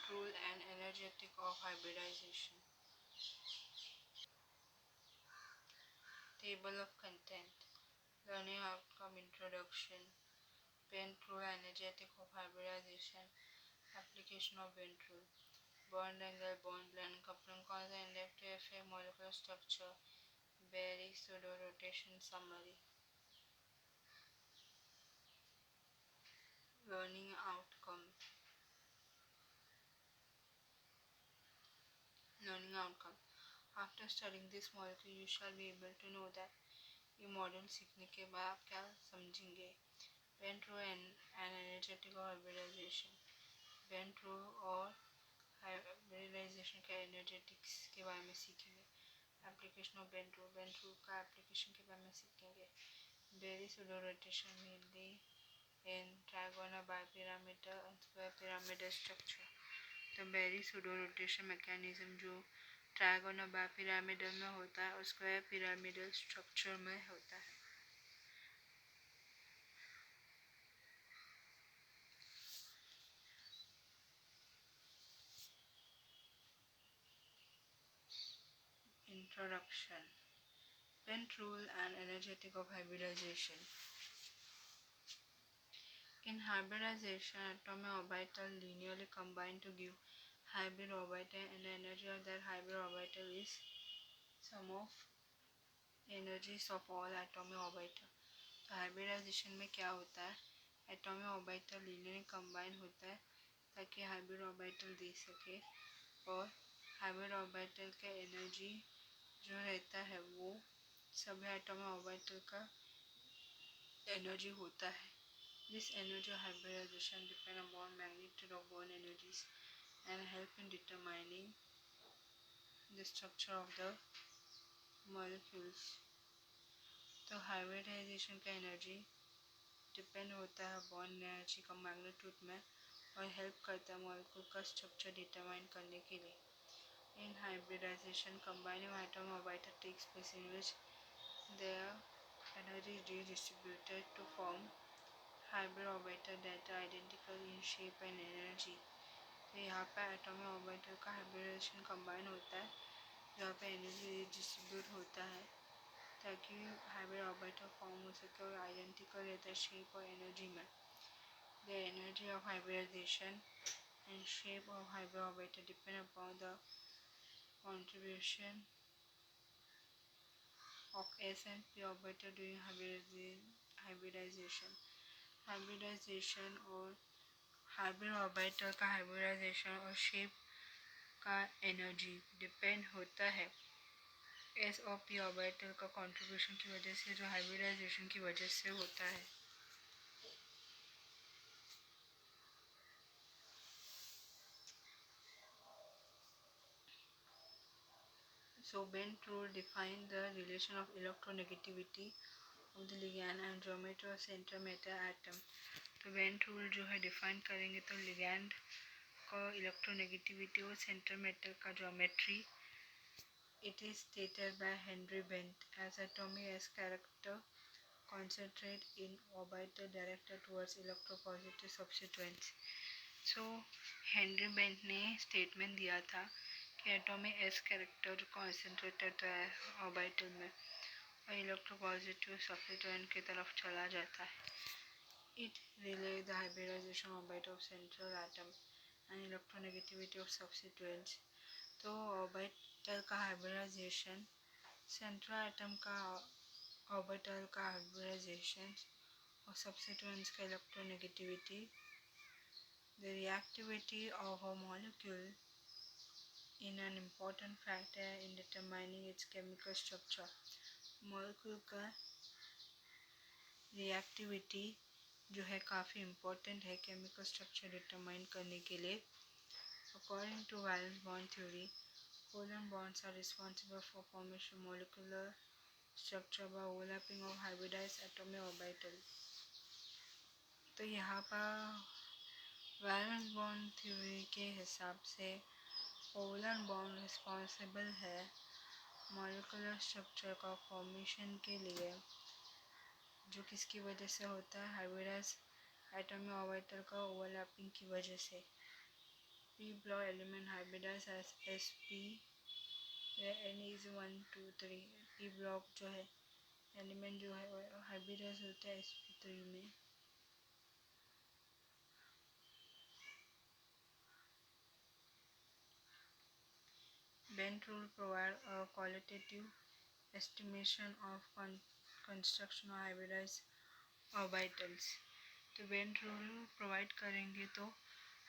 rule and energetic of hybridization. Table of content. Learning outcome introduction. Bent rule energetic of hybridization. Application of bent rule. Bond angle, bond length, coupling cause and inductive effect, molecular structure. Berry pseudo-rotation summary. Learning outcome. Learning outcome. After studying this molecule, you shall be able to know that ये model सीखने के बाद आप क्या समझेंगे. बेंट्रो and energetic और hybridisation. बेंट्रो और hybridisation का एनर्जेटिक्स के बारे में सीखेंगे. Application of बेंट्रो. बेंट्रो का एप्लीकेशन के बारे में सीखेंगे. Berry pseudorotation mainly in trigonal bipyramidal and square pyramidal structure. तो बेरी सुडोरोटेशन मैकेनिज्म जो ट्राइगोनल बाइपिरामिडल में होता है और स्क्वायर पिरामिडल स्ट्रक्चर में होता है. Introduction. Bent rule and energetic of hybridization. In hybridization, atomic orbital linearly combine to give hybrid orbital, and the energy of that hybrid orbital is sum of energies of all atomic orbital. तो hybridisation में क्या होता है, atomic orbital linearly combine होता है ताकि hybrid orbital दे सके, और हाइब्रिड ऑर्बिटल का एनर्जी जो रहता है वो सभी एटॉमिक ऑर्बिटल का एनर्जी होता है. This energy of hybridisation depend upon magnitude of bond energies and help in determining the structure of the molecules. तो हाइब्रिडाइजेशन का एनर्जी डिपेंड होता है बॉन्ड एनर्जी का मैग्नीट्यूड में और हेल्प करता है मॉलिक्यूल का स्ट्रक्चर डिटरमाइन करने के लिए. In hybridization, combining atom orbital takes place in which their energy is redistributed to form hybrid orbital that are identical in shape and energy. तो यहाँ पर एटॉमिक ऑर्बिटल का हाइब्रिडाइजेशन कंबाइन होता है जहाँ पे एनर्जी डिस्ट्रीब्यूट होता है ताकि हाइब्रिड ऑर्बिटल फॉर्म हो सके और आइडेंटिकल रहता है शेप और एनर्जी में. The energy of hybridisation and shape of hybrid orbital depend upon the contribution of S and P orbital during hybridization. Hybridisation और हाइब्रिड ऑर्बिटल का हाइब्रिडाइजेशन और शेप का एनर्जी डिपेंड होता है एस और पी ऑर्बिटल का contribution की वजह से जो हाइब्रिडाइजेशन की वजह से होता है. So Bent rule define the relation of electronegativity of the ligand and geometry of center matter atom. तो Bent rule जो है डिफाइन करेंगे तो लिगैंड का इलेक्ट्रोनेगेटिविटी और सेंटर मेटल का geometry. It is stated by Henry Bent as atomic S character concentrate in orbital directed towards electropositive substituents. So Henry Bent ने statement दिया था कि एटॉमिक एस कैरेक्टर कॉन्सेंट्रेटेड है ऑर्बिटल में और इलेक्ट्रोपॉजिटिव सब्स्टिट्यूएंट की तरफ चला जाता है. It relate the hybridisation orbital of central atom and electronegativity of substituents. तो ऑर्बिटल का हाइब्रिडाइजेशन, सेंट्रल एटम का ऑर्बिटल का हाइब्रिडाइजेशन और सब्स्टिट्यूएंट्स का electronegativity. The reactivity of a molecule in an important factor in determining its chemical structure. Molecule का reactivity जो है काफ़ी इम्पोर्टेंट है केमिकल स्ट्रक्चर डिटरमाइन करने के लिए. According to valence bond theory, covalent bonds are responsible for formation molecular structure by overlapping of hybridized atomic orbital. तो यहाँ पर वैलेंस बॉन्ड थ्योरी के हिसाब से कोवैलेंट बॉन्ड रिस्पॉन्सिबल है मॉलिक्यूलर स्ट्रक्चर का फॉर्मेशन के लिए, जो किसकी वजह से होता है हाइब्रिडाइज एटॉमिक ऑर्बिटल का ओवरलैपिंग की वजह से. p block element hybridized as sp where n is 1 2 3 p block जो है एलिमेंट जो है हाइब्रिडाइज होता है sp3 में. Bent rule provide a qualitative estimation of construction of hybridized orbitals. तो बेंट रूल प्रोवाइड करेंगे तो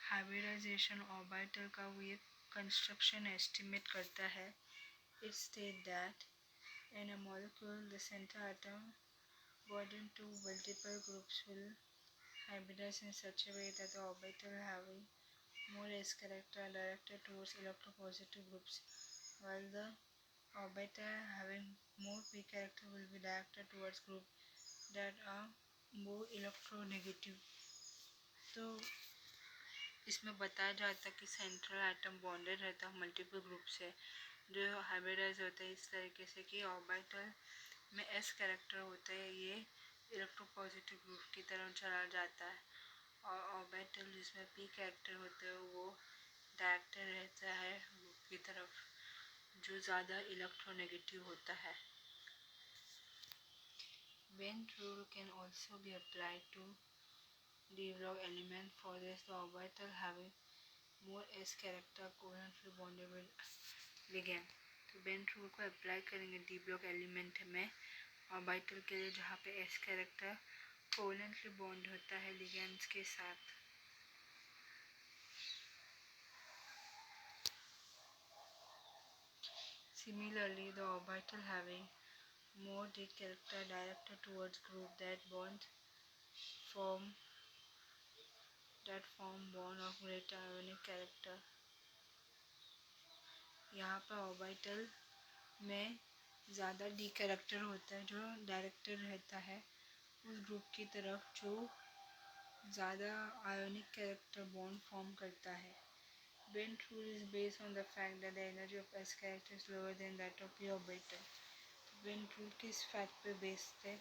हाइब्रिडाइजेशन ऑर्बिटल का वो ये कंस्ट्रक्शन एस्टिमेट करता है. It state that in a molecule the center atom bonded into multiple groups will hybridize in such a way that the orbital having more s character are directed towards electropositive groups, while the orbital having more p character will be directed towards groups that are more electronegative. तो इसमें बताया जाता है कि central atom bonded रहता है multiple group से जो हाइब्रिडाइज होता है इस तरीके से कि ऑर्बिटल में एस कैरेक्टर होता है ये इलेक्ट्रोपॉजिटिव ग्रुप की तरफ चला जाता है और ऑर्बिटल जिसमें पी कैरेक्टर होता है वो डायरेक्टर रहता है ग्रुप की तरफ जो ज़्यादा इलेक्ट्रोनेगेटिव होता है. Bent rule can also be applied to D-block element. For this, the orbital having more s character covalently bonded with ligand. तो बेंट रूल को अप्लाई करेंगे डी ब्लॉक एलिमेंट में ऑर्बिटल के लिए जहाँ पे s कैरेक्टर कोवलेंटली बॉन्ड होता है लिगेंड्स के साथ. Similarly, the orbital having more d character directed towards group that form bond of greater ionic character. यहाँ पर ऑर्बिटल में ज़्यादा डी कैरेक्टर होता है जो डायरेक्टर रहता है उस ग्रुप की तरफ जो ज़्यादा आयोनिक कैरेक्टर बॉन्ड फॉर्म करता है. Bent rule is based on the fact that the energy of s character is lower than that of p orbital. Bent rule किस फैक्ट पे बेस्ड है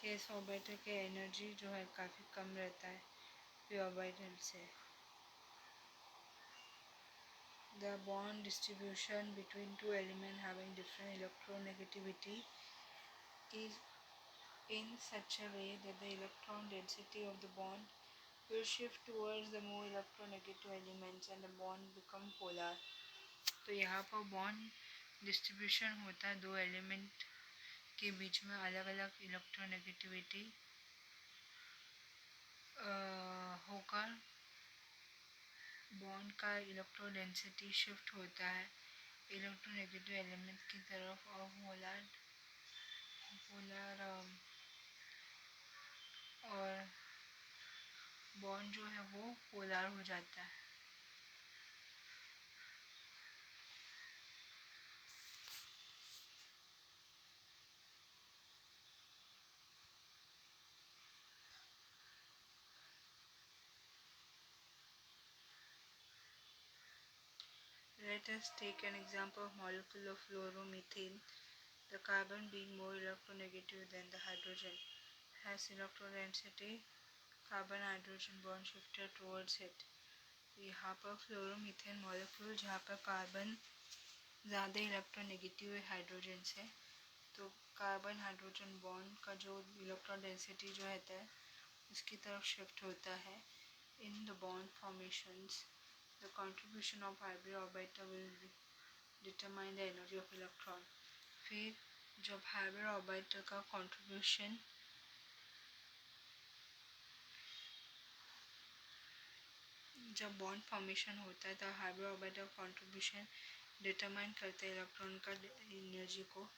कि s orbital के एनर्जी जो है काफ़ी कम रहता है p orbital से. The bond distribution between two elements having different electronegativity is in such a way that the electron density of the bond will shift towards the more electronegative elements and the bond become polar. तो यहाँ पर bond distribution होता है दो element के बीच में अलग अलग इलेक्ट्रोनेगेटिविटी होकर बॉन्ड का इलेक्ट्रो डेंसिटी शिफ्ट होता है इलेक्ट्रोनेगेटिव एलिमेंट की तरफ और पोलर और बॉन्ड जो है वो पोलर हो जाता है. Let us take an example of molecule of fluoromethane. The carbon being more electronegative than the hydrogen has electrodensity carbon hydrogen bond shifted towards it. यहाँ पर फ्लोरोमीथेन मॉलिक्यूल जहाँ पर कार्बन ज़्यादा इलेक्ट्रोनेगेटिव है हाइड्रोजन से तो कार्बन हाइड्रोजन बॉन्ड का जो इलेक्ट्रॉन डेंसिटी जो रहता है उसकी तरफ शिफ्ट होता है. In the bond formations the contribution of hybrid orbital will determine the energy of electron. फिर जब हाइब्रिड ऑर्बिटल का कंट्रीब्यूशन जब बॉन्ड फॉर्मेशन होता है तो हाइब्रिड ऑर्बिटल कंट्रीब्यूशन डिटरमाइन करते हैं इलेक्ट्रॉन का एनर्जी को.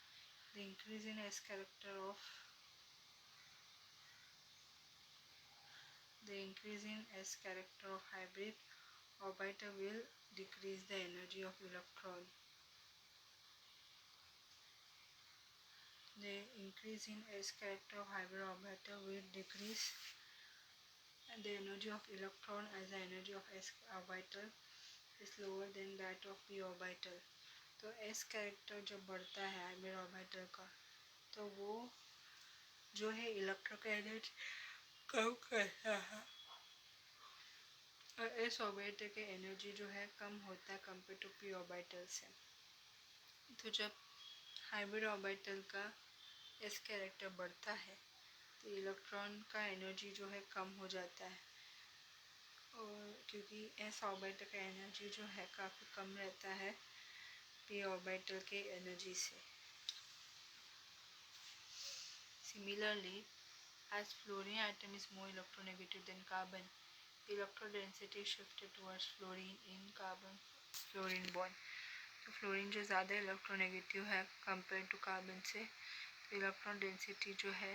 The increase in S character of hybrid orbital will decrease the energy of electron. The increase in s character of hybrid orbital will decrease the energy of electron as the energy of s orbital is lower than that of p orbital. तो s character जब बढ़ता है hybrid orbital का तो वो जो है electro का एनर्जी कम करता है और एस ऑर्बिटल की एनर्जी जो है कम होता है कंपेयर टू पी ऑर्बिटल से। तो जब हाइब्रिड ऑर्बिटल का एस कैरेक्टर बढ़ता है तो इलेक्ट्रॉन का एनर्जी जो है कम हो जाता है, और क्योंकि एस ऑर्बिटल का एनर्जी जो है काफ़ी कम रहता है पी ऑर्बिटल के एनर्जी से। Similarly, as fluorine atom is more electronegative than carbon, the electron density shifted towards fluorine in carbon fluorine bond। तो फ्लोरीन जो ज़्यादा इलेक्ट्रोनेगेटिव है कंपेयर टू कार्बन से, तो इलेक्ट्रॉन डेंसिटी जो है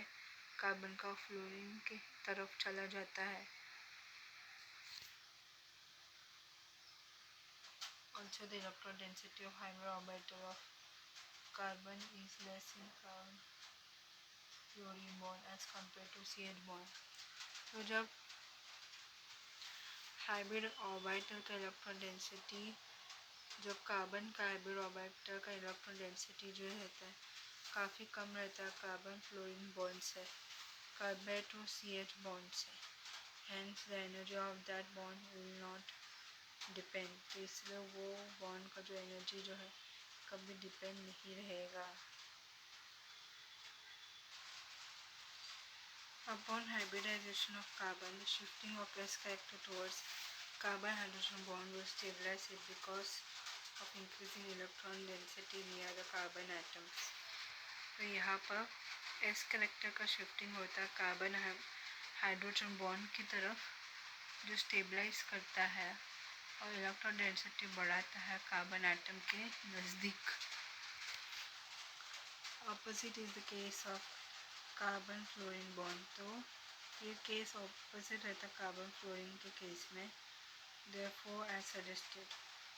कार्बन का फ्लोरीन के तरफ चला जाता है। Also, the electron density of hybrid orbital of carbon is less in carbon fluorine bond as compared to CH bond। तो जब हाइब्रिड ऑर्बिटल का इलेक्ट्रॉन डेंसिटी, जब कार्बन का हाइब्रिड ऑर्बिटल का इलेक्ट्रॉन डेंसिटी जो रहता है काफ़ी कम रहता है कार्बन फ्लोरीन बॉन्ड से कंपेयर टू CH बॉन्ड से, hence the energy of that bond will not depend. तो इसलिए वो बॉन्ड का जो एनर्जी जो है कभी डिपेंड नहीं रहेगा। Upon hybridisation of carbon, the shifting of S character towards carbon hydrogen bond will stabilise it because of increasing electron density near the carbon atoms. तो यहाँ पर एस कैरेक्टर का शिफ्टिंग होता है कार्बन हाइड्रोजन बॉन्ड की तरफ, जो stabilise करता है और इलेक्ट्रॉन डेंसिटी बढ़ाता है कार्बन एटम के नज़दीक। Opposite is the case of carbon fluorine bond. तो ये केस ऑपोजिट रहता है कार्बन फ्लोरीन के केस में। Therefore, as suggested,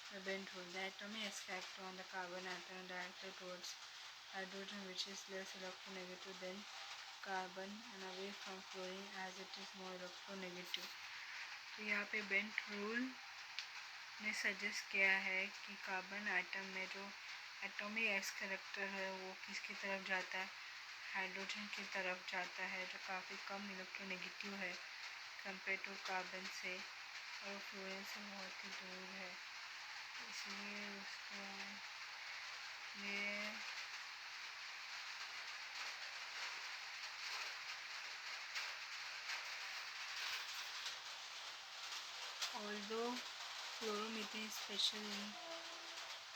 the bent rule, the atomic S character on the carbon atom directed towards hydrogen, which is less electronegative than carbon, and away from fluorine as it is more electronegative। तो यहाँ पे bent rule ने suggest किया है कि carbon atom में जो atomic S character है वो किसकी तरफ जाता है, हाइड्रोजन की तरफ जाता है, जो काफ़ी कम इलेक्ट्रोनेगेटिव है कंपेयर टू कार्बन से, और फ्लोरीन से बहुत ही दूर है, इसलिए उसको ये although fluoromethane is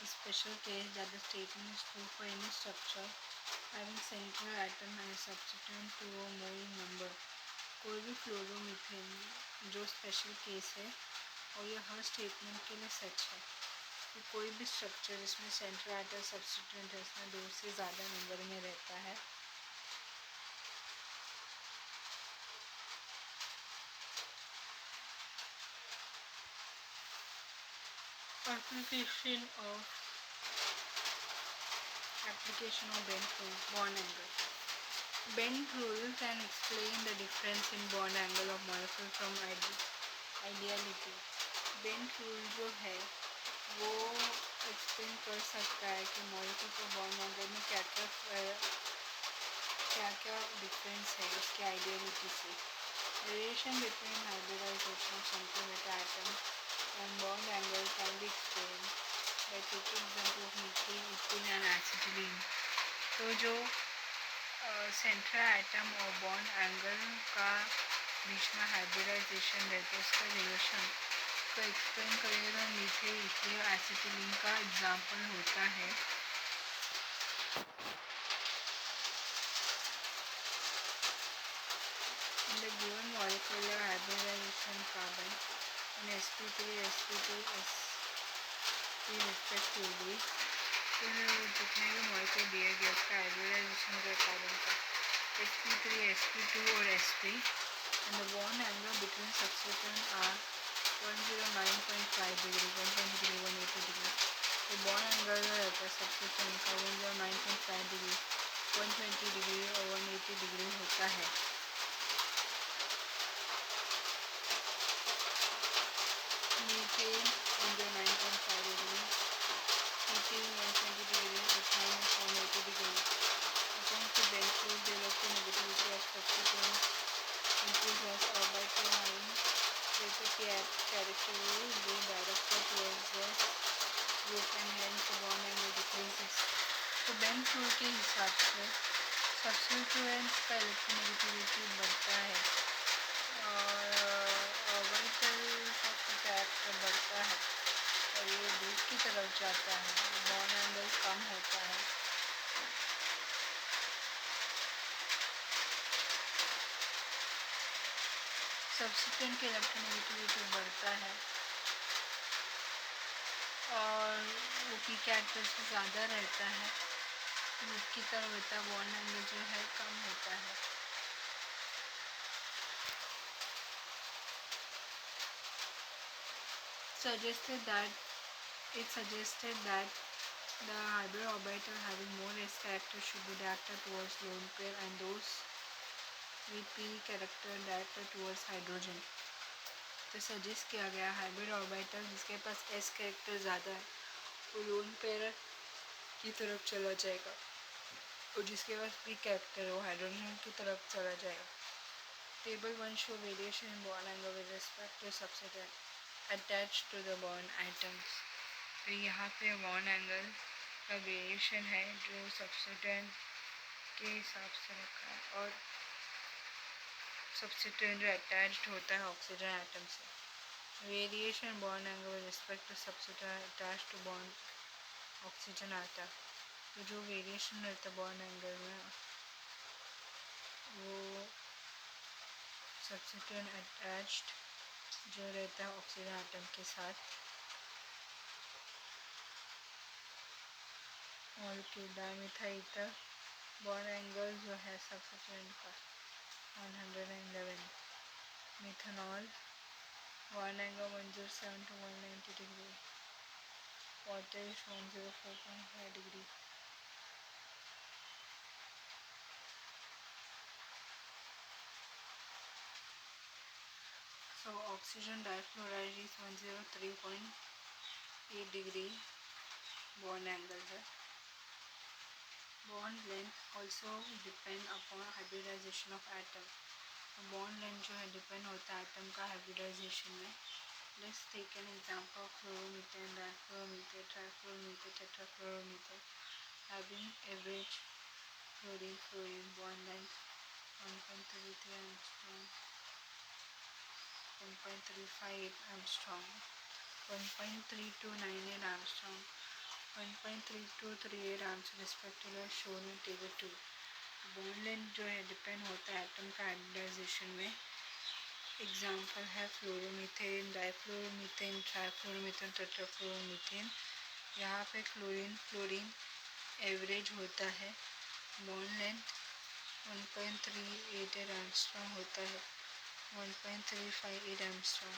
special case that the statement is true for any structure having central atom and substituent 2 or more in number। कोई भी फ्लोरोमीथेन जो स्पेशल केस है और यह हर स्टेटमेंट के लिए सच है कि कोई भी स्ट्रक्चर जिसमें सेंट्रल एटम सब्स्टिट्यूएंट है उसमें 2 से ज़्यादा नंबर में रहता है। Application of bend rule, bond angle। Bend rule can explain the difference in bond angle of molecule from ideality। Bend rule जो है वो एक्सप्लेन कर सकता है कि मॉलिक्यूल के बॉन्ड एंगल में क्या क्या डिफरेंस है उसके आइडियलिटी से। Relation between hybridisation of central atom and bond angle can be explain by taking example of methane, ethane and acetylene. तो जो सेंट्रल एटम और बॉन्ड एंगल का बीच में हाइब्रिडाइजेशन रहता है उसका रिलेशन को एक्सप्लेन करेगा मीथेन, इथेन, एसिटिलीन का एग्जांपल होता है। In the given molecular hybridization carbon and sp3 respectively, फिर जितने भी मॉलिक्यूल दिए गए उसका हाइब्रिडाइजेशन का कार्बन का sp3, sp2 और sp, and the bond angle between substituent are 109.5 degree, 120 degree, 180 degree। तो बॉन्ड एंगल रहता है सब्स्टिट्यूएंट का 109.5 डिग्री, 120 डिग्री और 180 डिग्री होता है। Methane 109.5 degree, heating 120 degree, ethane 180 degree. According to Bent rule, the electronegativity of substituents increases orbital having greater character will be directed towards the group and hence the bond angle decreases. तो bend fluid के हिसाब से substituents का electronegativity बढ़ता है और orbital का character बढ़ता है और ये दूर की तरफ जाता है, बॉन्ड एंगल कम होता है। सब्स्टिट्यूएंट की इलेक्ट्रोनेगेटिविटी बढ़ता है और वो पी कैरेक्टर से ज़्यादा रहता है, दूर की तरफ रहता है, बॉन्ड एंगल जो है कम होता है। It suggested that the hybrid orbital having more s character should be directed towards lone pair and those with p character directed towards hydrogen. तो सजेस्ट किया गया हाइब्रिड ऑर्बिटल जिसके पास s कैरेक्टर ज़्यादा है वो लोन पेयर की तरफ चला जाएगा और जिसके पास p कैरेक्टर है वो हाइड्रोजन की तरफ चला जाएगा। Table 1 show variation in bond angle with respect to substituent attached to the bond atoms. तो यहाँ पे बॉन्ड एंगल का वेरिएशन है जो सब्स्टिट्यूएंट के हिसाब से रखा है और सब्स्टिट्यूएंट जो अटैच्ड होता है ऑक्सीजन एटम से। Variation bond angle with respect to substituent attached to bond oxygen atom. तो जो वेरिएशन रहता है बॉन्ड एंगल में वो सब्स्टिट्यूएंट अटैच्ड जो रहता है ऑक्सीजन एटम के साथ मॉलिक्यूल डायमिथाइल बॉन्ड एंगल जो है सब्स्टिट्यूएंट का 111। Methanol bond angle 107 to 190 degree, पोटेश 104.5 degree. So oxygen difluoride is 103.8 degree bond angle है। Bond length also depend upon hybridisation of atom. Bond length जो है डिपेंड होता है एटम का हाइब्रिडाइजेशन में। Let's take an example of fluoromethane, difluoromethane, trifluoromethane, tetrafluoromethane having average fluorine bond length 1.33 angstrom, 1.358 angstrom, 1.3298 angstrom, 1.3238 angstrom respectively shown in table 2। Bond length जो है depend होता है एटम का हाइब्रिडाइजेशन में। एग्जाम्पल है फ्लोरोमीथेन, डाइफ्लोरोमीथेन, ट्राइफ्लोरोमीथेन, टेट्राफ्लोरोमीथेन। यहाँ पे fluorine average होता है। बॉन्ड लेंथ 1.388 एंगस्ट्रॉम होता है, 1.358 एंगस्ट्रॉम,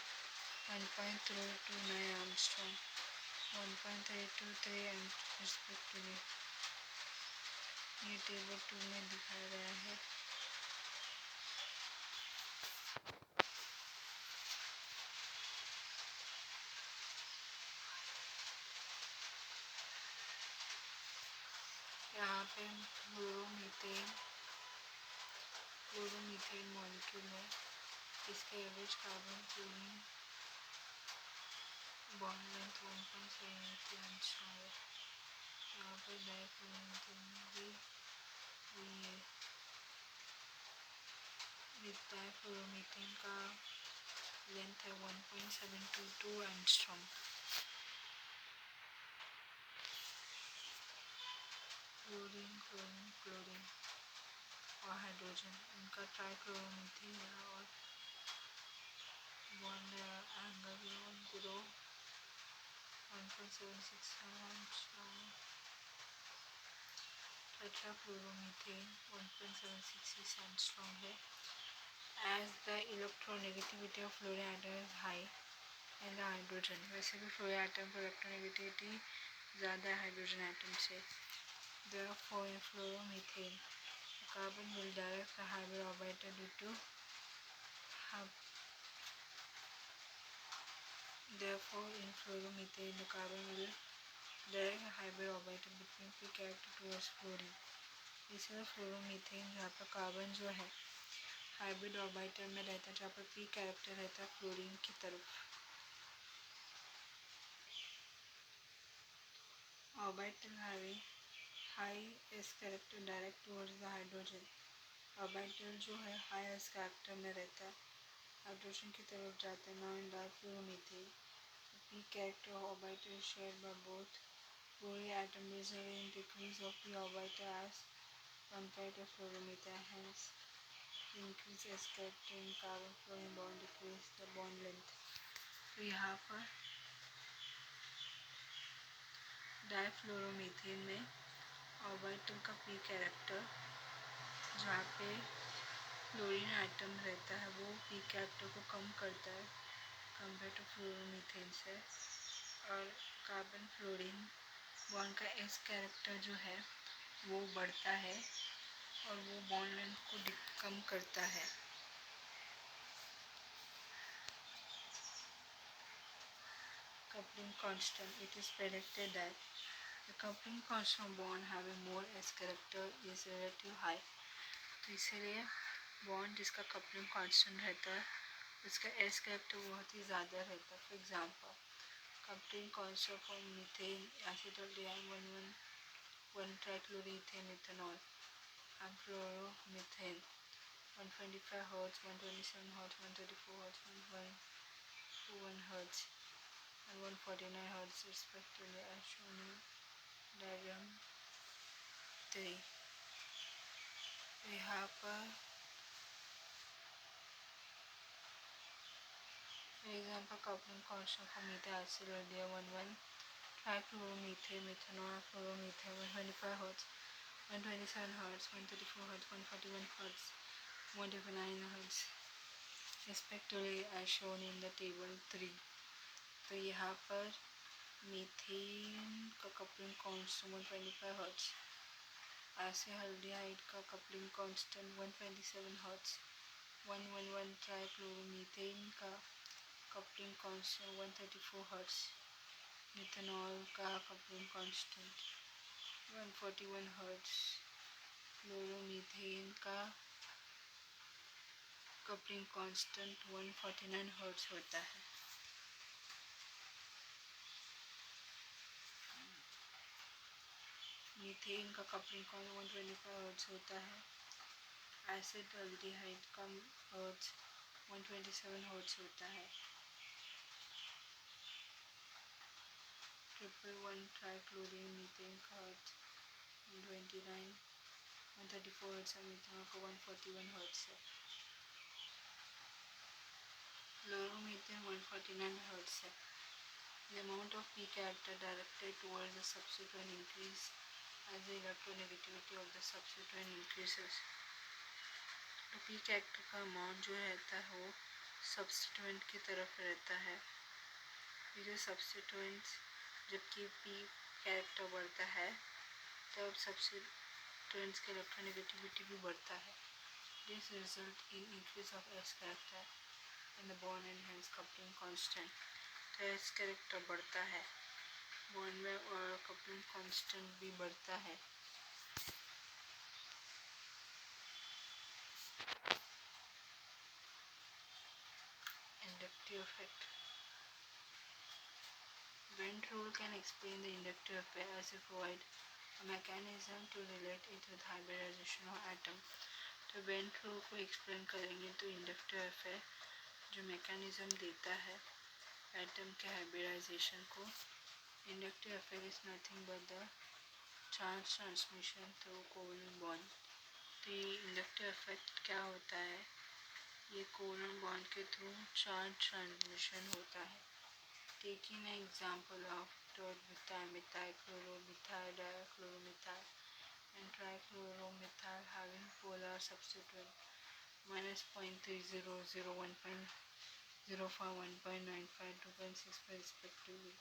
1.329 एंगस्ट्रॉम, 1.323 रिस्पेक्टिवली। ये टेबल 2 में दिखाया गया है। यहाँ पे फ्लोरोमीथेन मॉलिक्यूल है, इसका average carbon chlorine bond length 1.7 angstrom है। यहाँ पे डाइफ्लोरोमीथेन भी है। डाइफ्लोरोमीथेन का लेंथ है 1.722 एंगस्ट्रॉम। क्लोरीन और हाइड्रोजन इनका ट्राइक्लोरोमीथेन है और बॉन्ड एंगल 1.76 एंगस्ट्रॉम। टेट्राफ्लोरोमीथेन 1.766 एंगस्ट्रॉम है। As the electronegativity of fluorine atom is high and the hydrogen, वैसे भी फ्लोरीन एटम का इलेक्ट्रोनेगेटिविटी ज़्यादा है हाइड्रोजन एटम से। Therefore in fluoromethane the carbon will direct the hybrid orbital due to Therefore in fluoromethane the carbon will direct the hybrid orbital between p character towards fluorine। इसलिए fluoromethane जहाँ पर carbon जो है hybrid orbital में रहता है, जहाँ पर पी कैरेक्टर रहता है फ्लोरीन की तरफ। Orbital having high S character direct towards the hydrogen. Orbital जो है हाई एस कैरेक्टर में रहता है, हाइड्रोजन की तरफ जाता है। Now in difluoromethane p character orbital is shared by both fluorine atom, resulting in decrease of p orbital as compared to fluoromethane. Hence, increase s character in carbon fluorine bond decrease the bond length. तो यहाँ पर डाइफ्लोरोमीथेन में orbital का p character जहाँ पे fluorine atom रहता है वो p कैरेक्टर को कम करता है कंपेयर टू फ्लोरोमीथेन से, और कार्बन फ्लोरीन बॉन्ड का एस कैरेक्टर जो है वो बढ़ता है और वो बॉन्ड लेंथ को कम करता है। Coupling constant. It is predicted that the coupling constant bond having more s character is relatively high. तो इसीलिए बॉन्ड जिसका कपलिंग कांस्टेंट रहता है उसका एस कैरेक्टर बहुत ही ज़्यादा रहता है। For example coupling constant for methane acetaldehyde 1,1,trichloroethane methanol and chloromethane 125 Hz, 127 Hz, 134 Hz, 121 Hz and 149 Hz respectively as shown in diagram 3। यहाँ पर example coupling constant for methyl acetaldehyde 1,1 trichloromethane methanol chloromethane 125 Hz, 127 Hz, 134 Hz, 141 Hz, 129 Hz respectively as shown in the table 3। तो यहाँ पर methane का coupling constant 125 hertz, acetaldehyde का coupling constant 127 hertz, 111 ट्राइक्लोरोमीथेन का coupling constant 134 hertz, methanol का coupling constant 141 hertz, chloromethane का coupling constant 149 hertz होता है। मीथेन का कपलिंग कांस्टेंट 125 हर्ट्ज होता है, एसिटाल्डिहाइड का हर्ट्ज 127 हर्ट्ज होता है, 111 ट्राइक्लोरीन मीथेन का हर्ट्ज 129 134 हर्ट्ज है, मिथेनॉल का 141 हर्ट्ज है, क्लोरोमीथेन 149 हर्ट्ज है। The amount of p character directed towards the substituent increase as the electronegativity of the substituent increases। तो p कैरेक्टर का अमाउंट जो रहता है वो सब्स्टिट्यूएंट की तरफ रहता है। ये जो सब्स्टिट्यूएंट्स जबकि p कैरेक्टर बढ़ता है तब सब्स्टिट्यूएंट्स की इलेक्ट्रोनेगेटिविटी भी बढ़ता है। This result in increase of s character in the bond and hence coupling constant. तो s कैरेक्टर बढ़ता है बॉन्ड में और कपलिंग कांस्टेंट भी बढ़ता है। Inductive effect. Bent rule can explain the inductive effect as it provide a mechanism to relate it with hybridization of atom। तो Bent rule को एक्सप्लेन करेंगे तो इंडक्टिव इफेक्ट जो मैकेनिज्म देता है एटम के हाइब्रिडाइजेशन को। Inductive effect is nothing but the charge transmission through covalent bond. तो ये इंडक्टिव इफेक्ट क्या होता है, ये कोवलेंट बॉन्ड के थ्रू चार्ज ट्रांसमिशन होता है। Taking an example of tert-butyl methyl chloromethyl dichloromethyl and trichloromethyl having polar substituent -0.30, 1.05, 1.95, 2.65 respectively।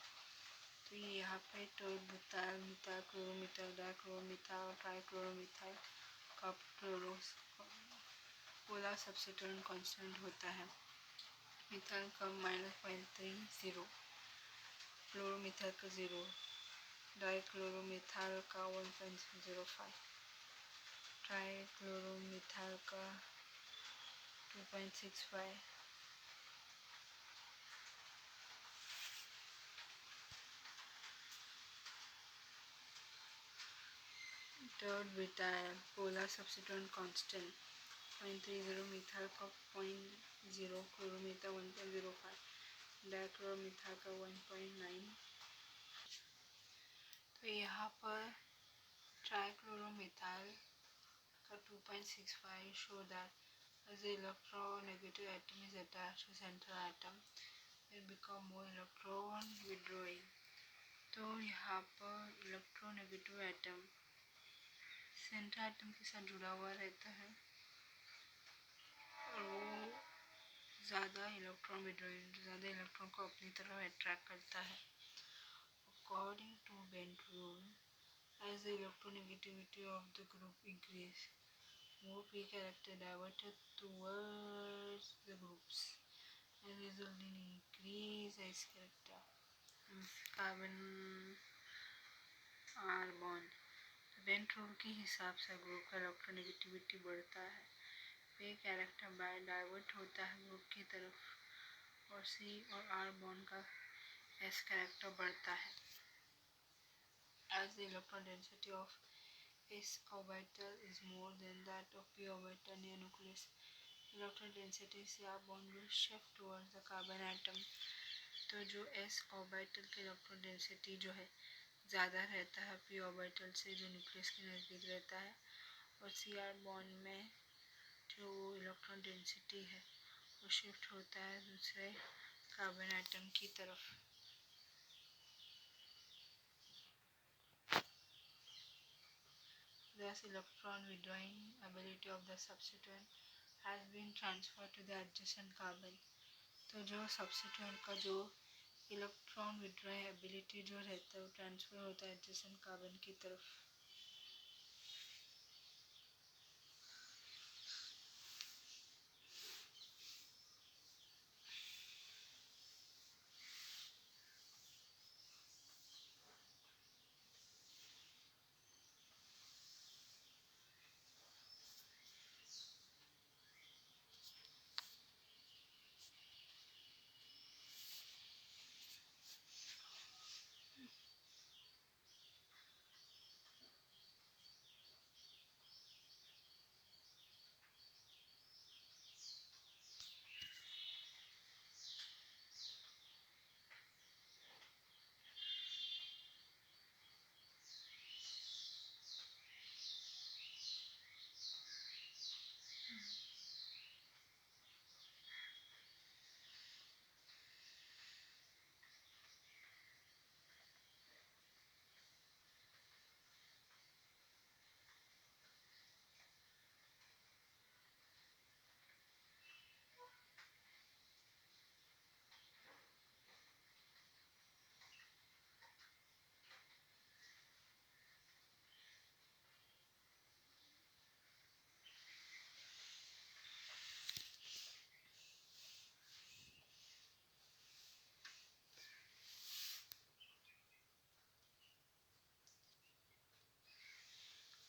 तो ये यहाँ पे tert-butyl methyl chloromethyl dichloromethyl ट्राइक्लोरोमिथाइल का पोलर सब्स्टिट्यूएंट कांस्टेंट होता है। मिथाइल का -0.30, क्लोरोमिथाइल का 0, डाइक्लोरोमिथाइल का 1.05, ट्राइक्लोरोमिथाइल का 2.65. Third beta polar substituent constant 0.30 methyl का 0.0 chloromether 1.05 डाइक्लोरोमिथाइल का 1.9. तो यहाँ पर ट्राइक्लोरोमिथाइल का 2.65 show that as the electronegative atom is attached to central atom it become more electron withdrawing. तो यहाँ पर इलेक्ट्रोनेगेटिव एटम सेंट्रल एटम के साथ जुड़ा हुआ रहता है और वो ज़्यादा इलेक्ट्रॉन विड्रॉइंग ज़्यादा इलेक्ट्रॉन को अपनी तरफ अट्रैक्ट करता है. According to Bent rule, as the electronegativity of the group increase, more p character diverted towards the groups and result in increase s character. Carbon R bond. Bent rule के हिसाब से group का electronegativity बढ़ता है, p character bye divert होता है group की तरफ और C और R बॉन्ड का s कैरेक्टर बढ़ता है. As the electron density of s orbital is more than that of p orbital near nucleus, electron density C R bond will shift towards the carbon atom. तो जो s orbital के electron density जो है ज़्यादा रहता है p orbital से जो न्यूक्लियस के नज़दीक रहता है और Cr बॉन्ड में जो इलेक्ट्रॉन डेंसिटी है वो शिफ्ट होता है दूसरे कार्बन एटम की तरफ. Thus electron withdrawing ability of the substituent has been transferred to the adjacent carbon. तो जो substituent का जो इलेक्ट्रॉन विड्रॉइंग एबिलिटी जो रहता है वो ट्रांसफ़र होता है एडजेसेंट कार्बन की तरफ.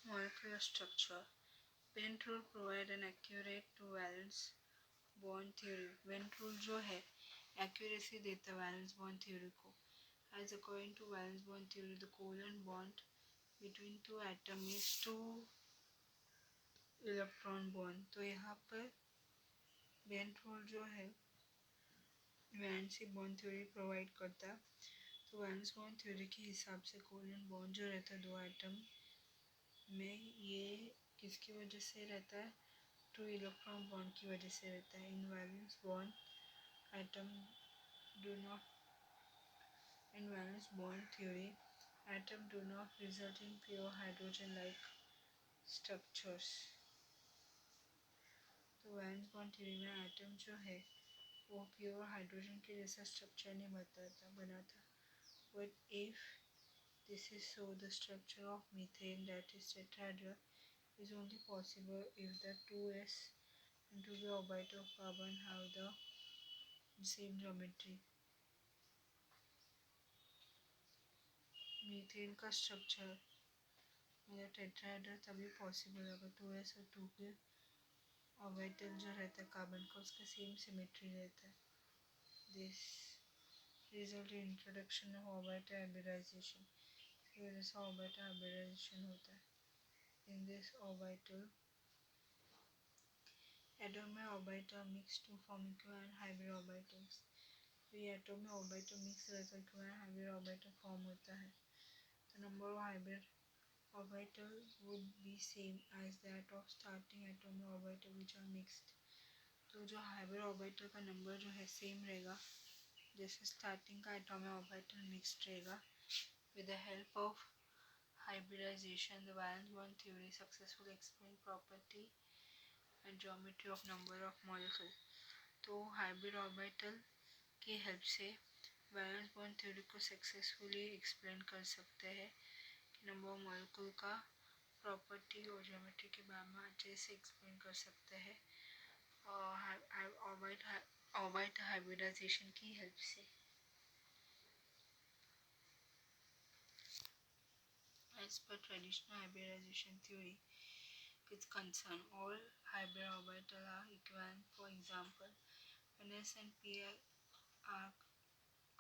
Molecular structure. Bent rule provide an accurate two valence bond theory. Bent rule जो है accuracy देता है valence bond theory को. As according to valence bond theory, the covalent bond between two atom is two electron bond. तो यहाँ पर Bent rule जो है वैलेंसी बॉन्ड थ्योरी प्रोवाइड करता है. तो वैलेंस बॉन्ड थ्योरी के हिसाब से कोवलेंट बॉन्ड जो रहता है दो एटम में ये किसकी वजह से रहता है टू इलेक्ट्रॉन बॉन्ड की वजह से रहता है. इन valence bond atom do not in valence bond theory atom do not result in pure hydrogen like structures. तो वैलेंस बॉन्ड थ्योरी में एटम जो है वो प्योर हाइड्रोजन के जैसा स्ट्रक्चर नहीं बनाता. But if this is so, the structure of methane, that is tetrahedral, is only possible if the 2s and 2p orbital of carbon have the same geometry. Methane का structure मतलब tetrahedral तभी possible अगर 2s और 2p orbital जो रहता है carbon का उसका सेम सिमेट्री रहता है. This result in introduction of orbital hybridisation. इसकी वजह से ऑर्बिटल हाइब्रिडाइजेशन होता है. इन दिस ऑर्बिटल एटम में orbital mix to form equivalent hybrid orbitals. तो ये एटम में ऑर्बिटल मिक्स रहकर इक्विवेलेंट हाइब्रिड ऑर्बिटल फॉर्म होता है. The number of hybrid orbital would be same as that of starting atomic orbital which are mixed. तो जो hybrid orbital का number जो है सेम रहेगा जैसे स्टार्टिंग का एटॉमिक ऑर्बिटल मिक्स्ड रहेगा. With the help of hybridization, the valence bond theory successfully explained property and geometry of number of molecules. तो हाइब्रिड ऑर्बिटल की हेल्प से वैलेंस बॉन्ड थ्योरी को सक्सेसफुली एक्सप्लेन कर सकते हैं कि नंबर ऑफ मॉलिक्यूल का प्रॉपर्टी और ज्योमेट्री के बारे में अच्छे से एक्सप्लेन कर सकते हैं ऑर्बिट हाइब्रिडाइजेशन की हेल्प से. As per traditional hybridization theory is concerned, all hybrid orbitals are equivalent. For example, when S and P are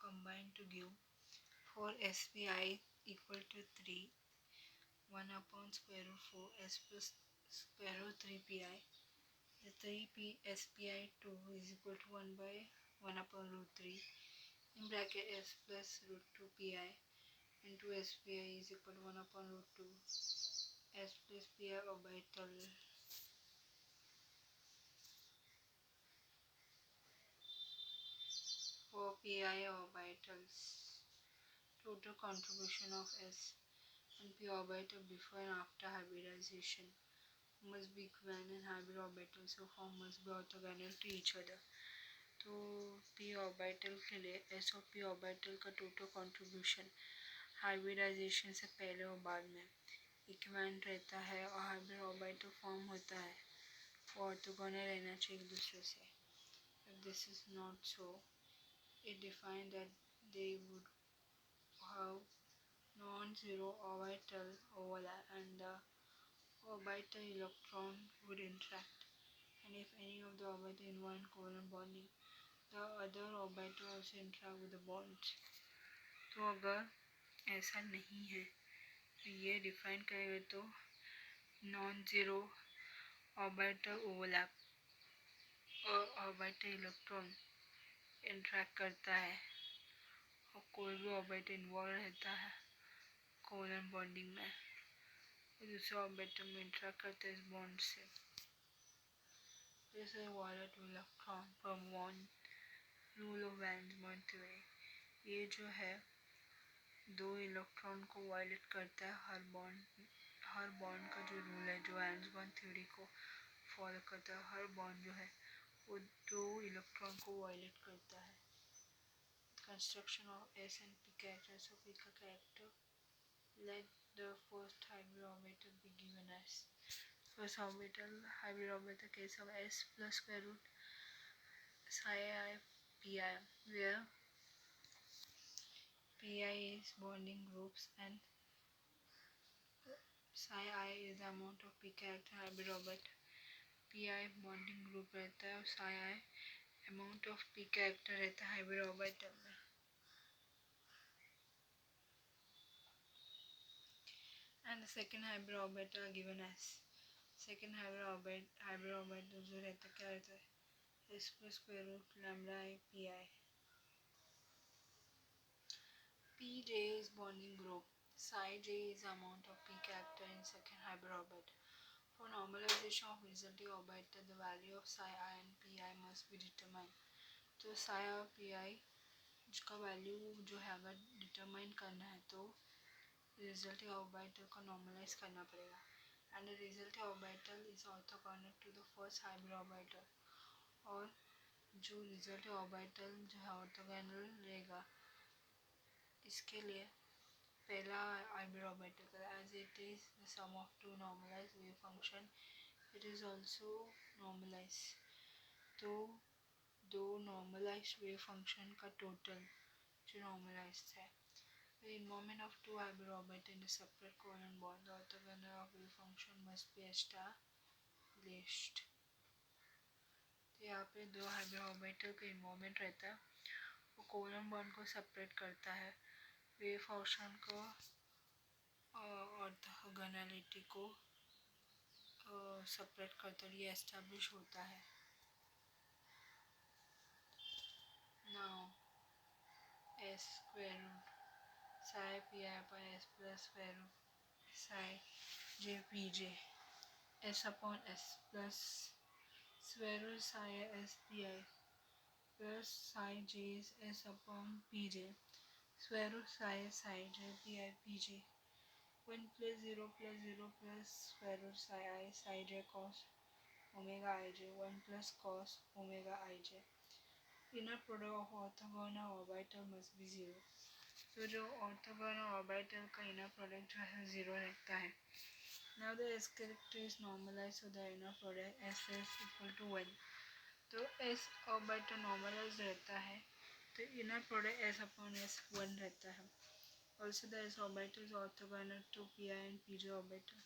combined to give 4 SPI equal to 3, 1 upon square root 4 S plus square root 3 PI. The 3 SPI 2 is equal to 1 by 1 upon root 3 in bracket S plus root 2 PI and 2 SPI is equal to 1 upon root 2 S plus PI orbital. For PI orbitals, total contribution of S and P orbital before and after hybridization must be equivalent and hybrid orbitals so form must be orthogonal to each other. तो P orbital के लिए S और P orbital का total contribution hybridisation से पहले और बाद में इक्विवेलेंट रहता है और हाइब्रिड ऑर्बिटल फॉर्म होता है वो ऑर्थोगोनल रहना चाहिए एक दूसरे से. If this is not so, it defines that they would have non-zero orbital overlap and the orbital electron would interact, and if any of the orbital involve covalent bonding, the other orbital also interact with the bonds. तो अगर ऐसा नहीं है तो ये define करेंगे तो non zero orbital overlap और ऑर्बिटल इलेक्ट्रॉन इंटरेक्ट करता है और कोई भी ऑर्बिटल इन्वॉल्व रहता है कोवलेंट बॉन्डिंग में दूसरे ऑर्बिटल में इंटरेक्ट करता है इस बॉन्ड से. जैसे वॉलेट इलेक्ट्रॉन पर bond rule of valence bond theory. ये जो है दो इलेक्ट्रॉन को वायलेट करता है हर बॉन्ड का जो रूल है जो वैलेंस बॉन्ड थ्योरी को फॉलो करता है. हर बॉन्ड जो है वो दो इलेक्ट्रॉन को वायलेट करता है. Construction of S and P characters of P का character. Let the first hybrid orbital be given as first orbital hybrid orbital case of S plus square root psi I pi, where pi is bonding groups and psi I is the amount of p character hybrid orbit. pi bonding group रहता है और psi I amount of p character रहता है hybrid orbital में. And the second hybrid orbital given as second hybrid orbital जो रहता है क्या रहता है S plus square root lambda I pi. Pj is bonding group. Psi j is the amount of p character in second hybrid orbit. For normalization of resulting orbital, the value of psi I and pi must be determined. तो psi और pi इसका value जो है अगर determine करना है तो resulting orbital को नॉर्मलाइज करना पड़ेगा. And the resulting orbital is orthogonal to the first hybrid orbital. और जो रिजल्टिंग ऑर्बिटल जो है ऑर्थोगोनल रहेगा इसके लिए पहला hybrid orbital as it is the sum of two normalised wave function it is also normalised. तो दो नॉर्मलाइज्ड वेव फंक्शन का टोटल जो नॉर्मलाइज्ड है. The involvement of two hybrid orbitals in a separate covalent bond, the orthogonal of wave function must be established. यहाँ पे दो hybrid orbital का involvement रहता है, वो कोवलेंट बॉन्ड को सेपरेट करता है, वेव फंक्शन को ऑर्थोगोनैलिटी को सेपरेट करता है, ये एस्टेब्लिश होता है। Now S square root psi P I पर S plus square root psi J P J S upon S plus square root psi S P I plus psi J S upon P J square root psi J P I P J 1 plus 0 plus square root psi j cos omega ij 1 plus cos omega ij. Inner product of orthogonal orbital must be 0. तो जो orthogonal orbital का inner product जो है 0 रहता है. Now the S character is normalized, so the inner product S is equal to 1. तो S orbital normalized रहता है, तो inner product S upon S 1 रहता है. Also, the s orbital is orthogonal to pi and pj orbital.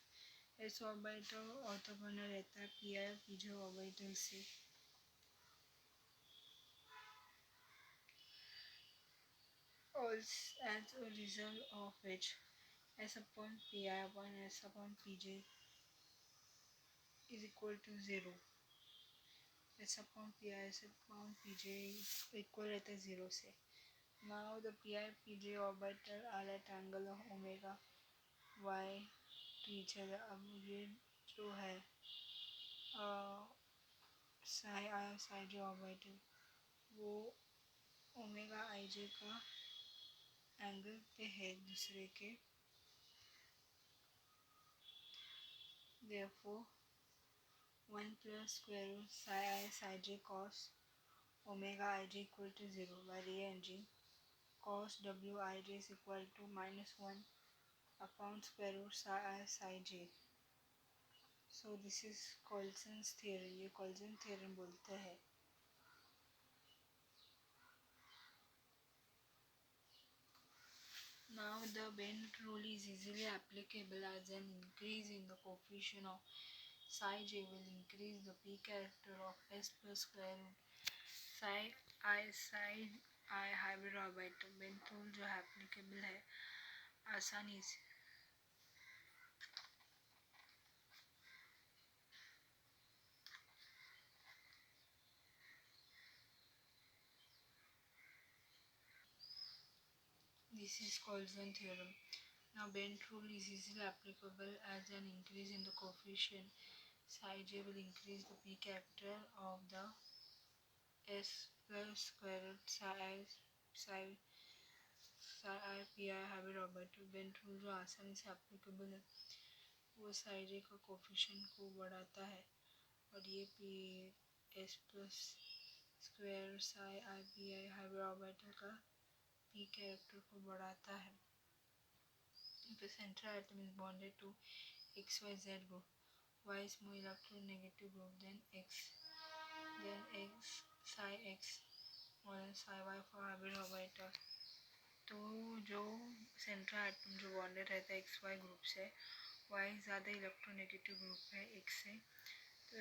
s orbital orthogonal रहता है pi और pj orbital से. Also, as a result of which s upon pi upon s upon pj is equal to 0. s upon pi s upon pj is equal रहता है 0 से. Now the pi pj orbital are at angle of omega y to each other. अब ये जो है साई जे orbital वो omega आई जे का angle पे है दूसरे के. Therefore 1 plus square root psi j cos omega I j equal to 0 by rearranging cos w I j is equal to -1 upon square root psi j. So this is Colson's theorem. ये Colson theorem बोलते हैं. Now the Bend rule is easily applicable as an increase in the coefficient of psi j will increase the p character of s plus square root psi I hybrid orbital. Bend rule जो है applicable है आसानी से. This is Colson theorem. Now Bend rule is easily applicable as an increase in the coefficient psi j will increase the p character of the s plus square root psi I P I hybrid orbital. Bent rule जो आसानी से applicable है वो साई जे का coefficient को बढ़ाता है और ये P S plus square Sai I P I hybrid orbital का पी कैरेक्टर को बढ़ाता है. If a central atom is bonded to XYZ group, Y is more electronegative group than X psi X more than psi Y for hybrid orbital. तो जो central atom जो bonded रहता है X Y group से, Y ज़्यादा electronegative group है X से, तो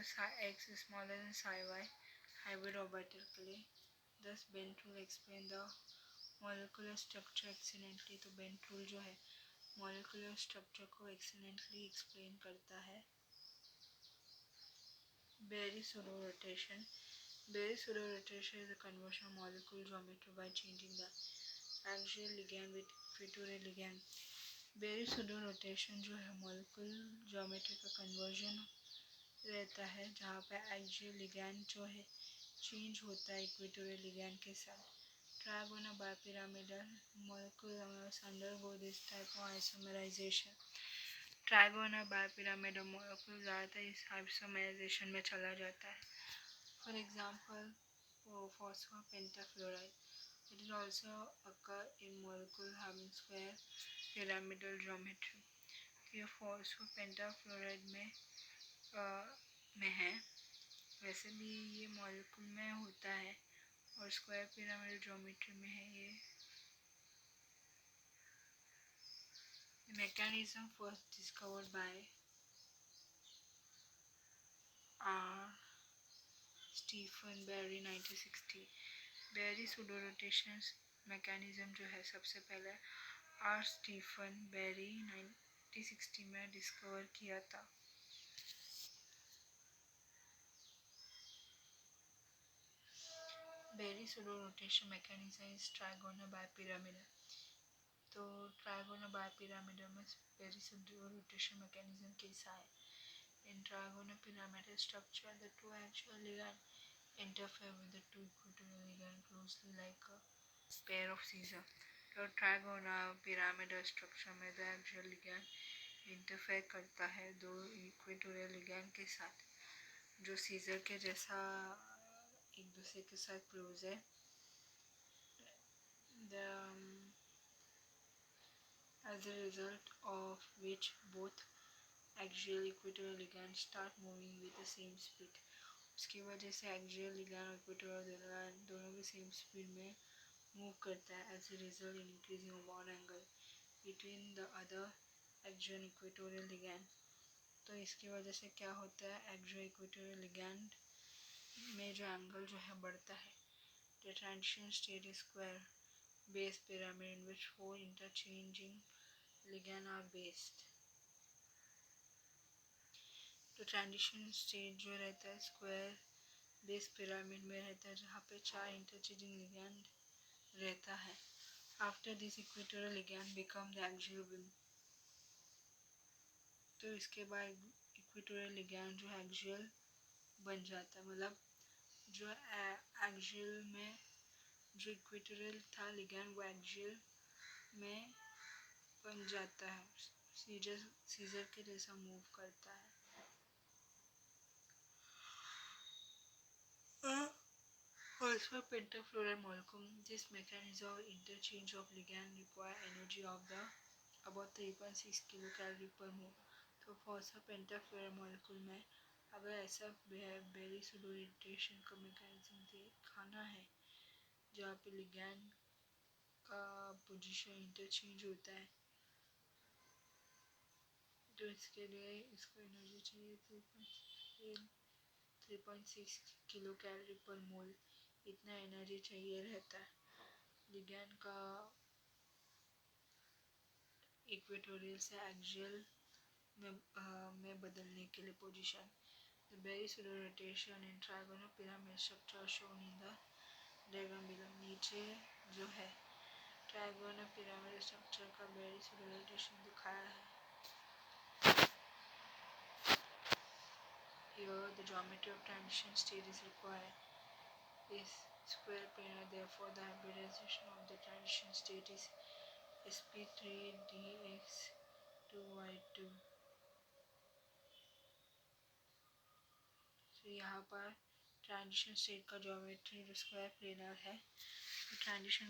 X smaller than psi Y hybrid orbital के लिए. Thus Bent rule explain the molecular structure excellently. तो बेंट रूल जो है मॉलिक्यूलर स्ट्रक्चर को एक्सीलेंटली एक्सप्लेन करता है. Berry pseudorotation. Berry pseudorotation is a conversion of molecule geometry by changing the axial ligand with equatorial ligand. Berry pseudorotation जो है molecule geometry का conversion रहता है जहाँ पे एक्सियल लिगैंड जो है चेंज होता है इक्वेटोरियल लिगैंड के साथ. Trigonal bipyramidal molecules undergo this type of isomerization. Trigonal bipyramidal molecule ज़्यादातर इस isomerization में चला जाता है. For example, phosphopentafluoride. It is also occur in molecule having square pyramidal geometry. ये phosphopentafluoride में है. वैसे भी ये मॉलिक्यूल में होता है और स्क्वायर पिरामिडल ज्योमेट्री में है. ये mechanism first discovered by R. Stephen Berry 1960। Berry pseudorotation mechanism जो है सबसे पहले आर स्टीफन बेरी 1960 में डिस्कवर किया था। Berry pseudorotation mechanism is trigonal bipyramidal. तो ट्राइगोनल बाइपिरामिडल में बेरी सुडोरोटेशन मैकेनिज्म कैसा है? In trigonal pyramidal structure, the two axial ligands interfere with the two equatorial ligands closely like a pair of scissors. तो trigonal pyramidal structure में the axial ligand interfere करता है दो equatorial ligand के साथ जो सीजर के जैसा एक दूसरे के साथ क्लोज है। The, as a result of which both axial equatorial ligands start moving with the same speed। उसकी वजह से axial ligand और equatorial ligand दोनों भी same speed में मूव करता है। as a result in increasing of bond angle between the other axial equatorial ligand। तो इसकी वजह से क्या होता है? axial equatorial ligand में जो एंगल जो है बढ़ता है। The transition state is square base pyramid in which four interchanging ligand are based। तो ट्रांजिशन स्टेट जो रहता है स्क्वायर बेस पिरामिड में रहता है जहाँ पे चार इंटरचेंजिंग लिगैंड रहता है। After this equatorial ligand become the axial wing. तो इसके बाद इक्वेटोरियल लिगैंड जो एक्सियल बन जाता है, मतलब जो एक्सियल में जो इक्वेटोरियल था लिगैंड वो एक्सियल में बन जाता है, सीजर के जैसा मूव करता है। Also pentafluoride molecule, this mechanism of interchange of ligand require energy of the about 3.6 kilocalorie per mole। तो फॉस्फो पेंटाफ्लोराइड मॉलिक्यूल में अगर ऐसा बेरी सुडोरेटेशन का मैकेनिज्म दिखाना है जहाँ पे लिगैंड का पोजीशन इंटरचेंज होता है तो इसके लिए इसको एनर्जी चाहिए 3.6 किलो कैलोरी पर मोल, इतना एनर्जी चाहिए रहता है लिगैंड का इक्वेटोरियल से एक्सियल में बदलने के लिए position. The Berry pseudo-rotation in trigonal pyramid structure shown in the diagram below। नीचे जो है trigonal pyramid structure का Berry pseudo-rotation दिखाया है। Here the geometry of transition state is required is square planar, therefore the hybridization of the transition state is sp3dx2y2। तो यहाँ पर transition state का ज्योमेट्री जो स्क्वायर प्लेनर है तो ट्रांजिशन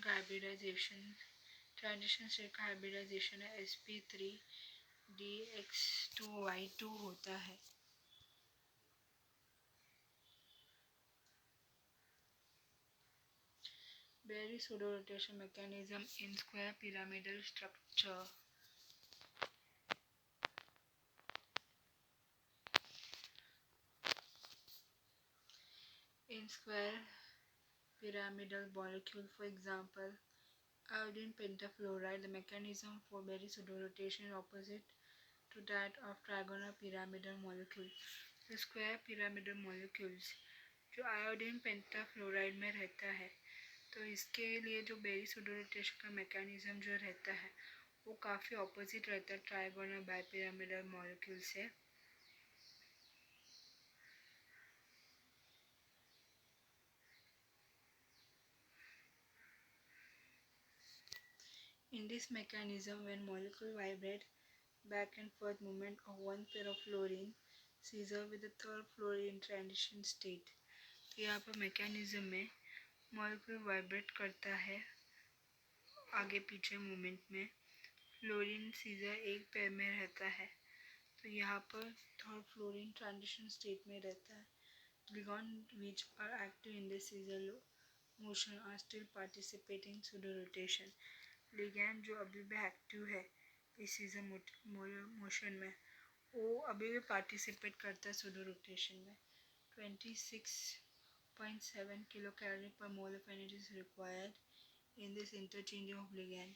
स्टेट का हाइब्रिडाइजेशन है sp3dx2y2 होता है। Berry pseudo-rotation mechanism in square pyramidal structure। In square pyramidal molecule, for example, iodine pentafluoride, the mechanism for Berry pseudo-rotation is opposite to that of trigonal pyramidal molecule। The square pyramidal molecules जो iodine पेंटाफ्लोराइड में रहता है तो इसके लिए जो berry सुडोरोटेशन का mechanism जो रहता है वो काफ़ी ऑपोजिट रहता है ट्राइगोनल बाइपिरामिडल मॉलिक्यूल से। In this mechanism, when molecule vibrate back and forth movement of one pair of fluorine scissor with the third fluorine transition state। तो यहाँ पर मैकेनिज्म में मॉलिक्यूल वाइब्रेट करता है आगे पीछे मूवमेंट में, फ्लोरीन सीजर एक पैर में रहता है तो यहाँ पर थर्ड फ्लोरीन ट्रांजिशन स्टेट में रहता है। Ligand which are active in the scissor motion are still participating pseudo-rotation। Ligand जो अभी भी एक्टिव है इस सीजर मोशन में वो अभी भी पार्टिसिपेट करता है pseudo-rotation में। 26 0.7 kilocalorie per mole of energy is required in this interchanging of ligand.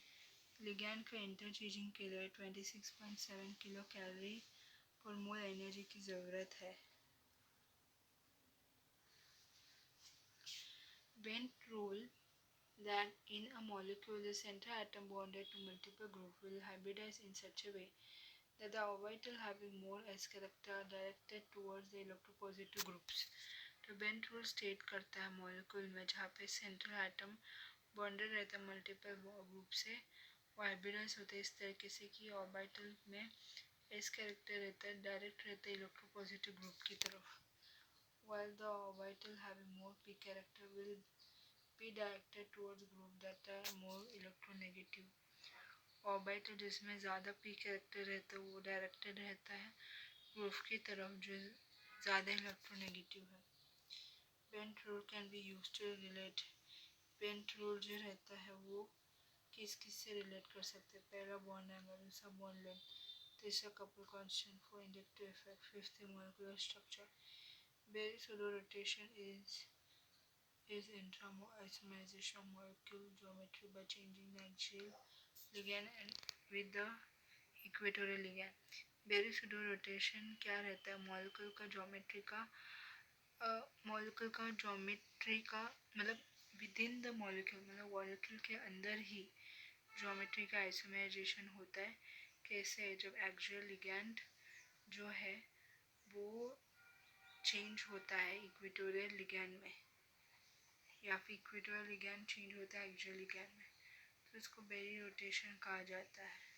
Ligand का इंटरचेंजिंग के लिए 26.7 किलो कैलोरी पर मोल एनर्जी की ज़रूरत है. Bent rule that in a molecule the central atom bonded to multiple groups will hybridize in such a way that the orbital having more s character are directed towards the electropositive groups. तो Bent rule state करता है molecule में जहाँ पे central atom bonded रहता है multiple group से, वो हाइब्रिडाइज होते हैं इस तरीके से कि ऑर्बिटल में एस कैरेक्टर रहता है, डायरेक्ट रहता है इलेक्ट्रोपॉजिटिव ग्रुप की तरफ, while the orbital having more p character will be directed towards group that are more electronegative. Orbital जिसमें ज़्यादा p कैरेक्टर रहता है वो डायरेक्टेड रहता है ग्रुप की तरफ जो ज़्यादा इलेक्ट्रोनेगेटिव है. Bent rule can be use to relate. Bent rule जो रहता है वो किस से रिलेट कर सकते हैं. पहला बॉन्ड एंगल, दूसरा बॉन्ड लेंथ, तीसरा couple constant for inductive effect, fifth molecular structure. Berry pseudo-rotation is intra-isomerization of molecule geometry by changing the axial ligand and with the equatorial ligand. Berry pseudo-rotation क्या रहता है, molecule का geometry का मतलब within the molecule, मतलब molecule के अंदर ही geometry का आइसोमराइजेशन होता है. कैसे, जब एक्सियल लिगैंड जो है वो चेंज होता है इक्वेटोरियल लिगैंड में, या फिर इक्वेटोरियल लिगैंड चेंज होता है एक्सियल लिगैंड में, तो इसको बेरी रोटेशन कहा जाता है.